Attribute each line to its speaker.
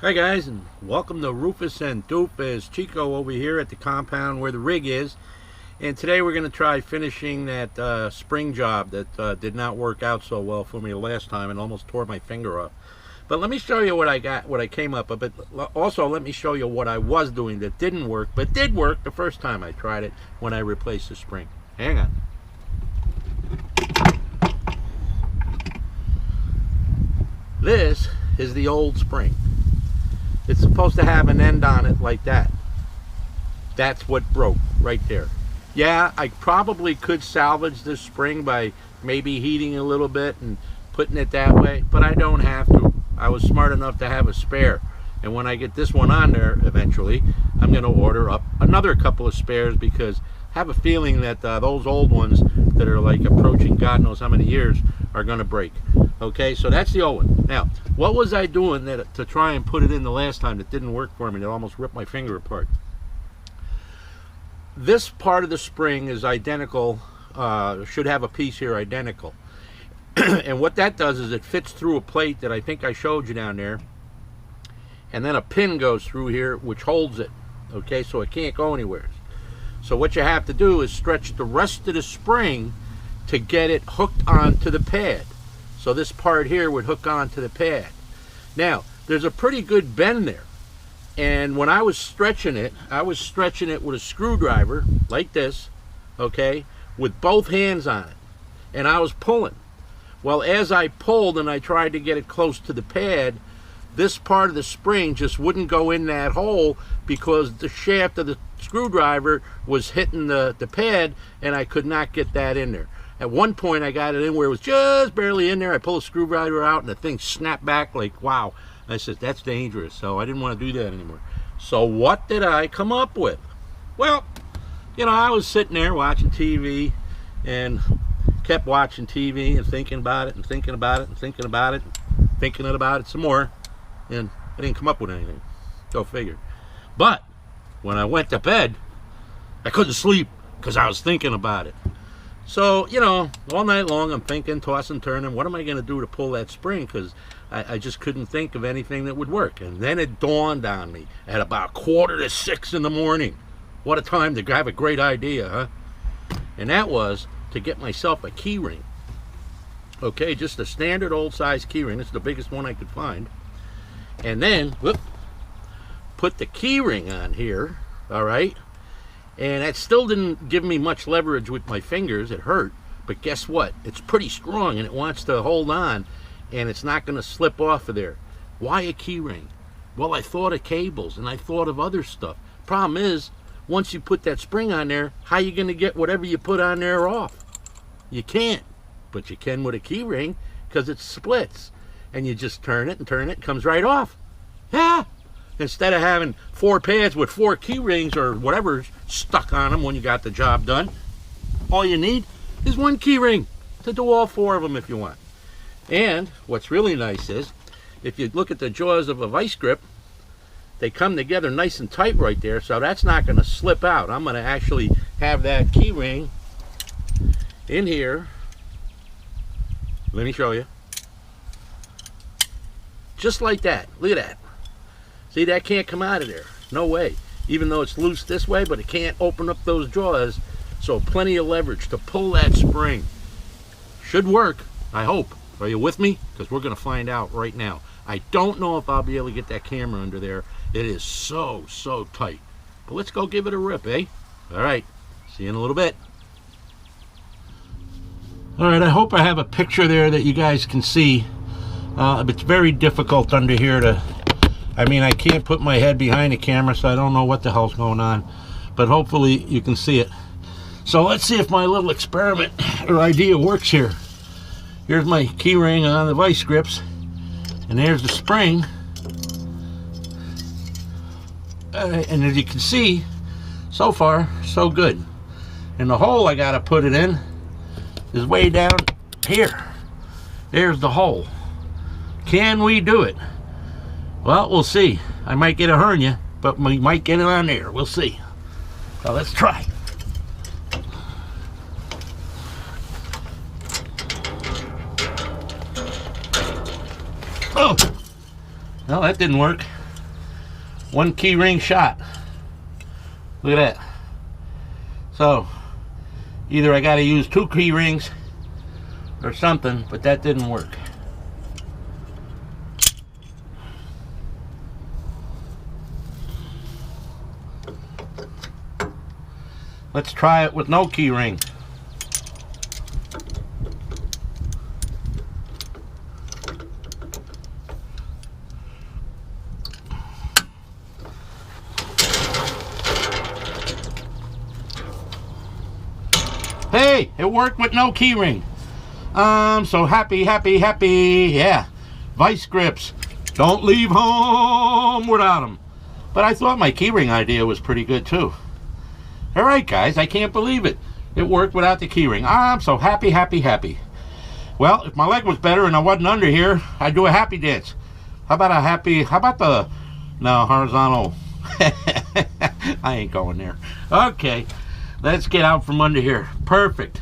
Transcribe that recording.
Speaker 1: Hi guys, and welcome to Rufus and Doofus. Chico over here at the compound where the rig is, and today we're going to try finishing that spring job that did not work out so well for me last time and almost tore my finger off. But let me show you what I came up with. But also let me show you what I was doing that didn't work, but did work the first time I tried it when I replaced the spring. Hang on. This is the old spring. It's supposed to have an end on it like that. That's what broke right there. Yeah, I probably could salvage this spring by maybe heating a little bit and putting it that way, but I don't have to. I was smart enough to have a spare. And when I get this one on there eventually, I'm going to order up another couple of spares because I have a feeling that those old ones that are like approaching God knows how many years are going to break. Okay, so that's the old one. Now, what was I doing to try and put it in the last time that didn't work for me? That almost ripped my finger apart. This part of the spring is identical, should have a piece here identical. And what that does is it fits through a plate that I think I showed you down there. And then a pin goes through here which holds it. Okay, so it can't go anywhere. So what you have to do is stretch the rest of the spring to get it hooked onto the pad. So this part here would hook onto the pad. Now, there's a pretty good bend there. And when I was stretching it with a screwdriver, like this, okay, with both hands on it. And I was pulling. Well, as I pulled and I tried to get it close to the pad, this part of the spring just wouldn't go in that hole because the shaft of the screwdriver was hitting the pad, and I could not get that in there. At one point I got it in where it was just barely in there. I pulled a screwdriver out and the thing snapped back like, wow. I said, that's dangerous. So I didn't want to do that anymore. So what did I come up with? Well, I was sitting there watching TV and kept watching TV and thinking about it and thinking about it and thinking about it and thinking about it some more. And I didn't come up with anything. Go figure. But when I went to bed, I couldn't sleep because I was thinking about it. So, all night long I'm thinking, tossing, turning, what am I going to do to pull that spring? Because I just couldn't think of anything that would work. And then it dawned on me at about 5:45 in the morning. What a time to have a great idea, huh? And that was to get myself a key ring. Okay, just a standard old size key ring. This is the biggest one I could find. And then, put the key ring on here, all right? And that still didn't give me much leverage with my fingers. It hurt. But guess what? It's pretty strong and it wants to hold on and it's not going to slip off of there. Why a key ring? Well, I thought of cables and I thought of other stuff. Problem is, once you put that spring on there, how are you going to get whatever you put on there off? You can't. But you can with a key ring because it splits. And you just turn it and turn it, it comes right off. Yeah. Instead of having 4 pads with 4 key rings or whatever stuck on them when you got the job done, all you need is 1 key ring to do all 4 of them if you want. And what's really nice is, if you look at the jaws of a vice grip, they come together nice and tight right there, so that's not going to slip out. I'm going to actually have that key ring in here. Let me show you. Just like that. Look at that. See, that can't come out of there. No way. Even though it's loose this way, but it can't open up those jaws. So plenty of leverage to pull that spring. Should work, I hope. Are you with me? Because we're going to find out right now. I don't know if I'll be able to get that camera under there. It is so tight. But let's go give it a rip, eh? All right. See you in a little bit. All right, I hope I have a picture there that you guys can see. It's very difficult under here to... I can't put my head behind the camera, so I don't know what the hell's going on. But hopefully you can see it. So let's see if my little experiment or idea works here. Here's my key ring on the vice grips. And there's the spring. And as you can see, so far, so good. And the hole I got to put it in is way down here. There's the hole. Can we do it? Well, we'll see. I might get a hernia, but we might get it on there. We'll see. So let's try. Oh! Well, that didn't work. One key ring shot. Look at that. So either I got to use 2 key rings or something, but that didn't work. Let's try it with no key ring. Hey, it worked with no key ring. I'm so happy, happy, happy. Yeah, vice grips. Don't leave home without them. But I thought my key ring idea was pretty good too. All right, guys, I can't believe it. It worked without the key ring. I'm so happy, happy, happy. Well, if my leg was better and I wasn't under here, I'd do a happy dance. How about the, no, horizontal. I ain't going there. Okay, let's get out from under here. Perfect.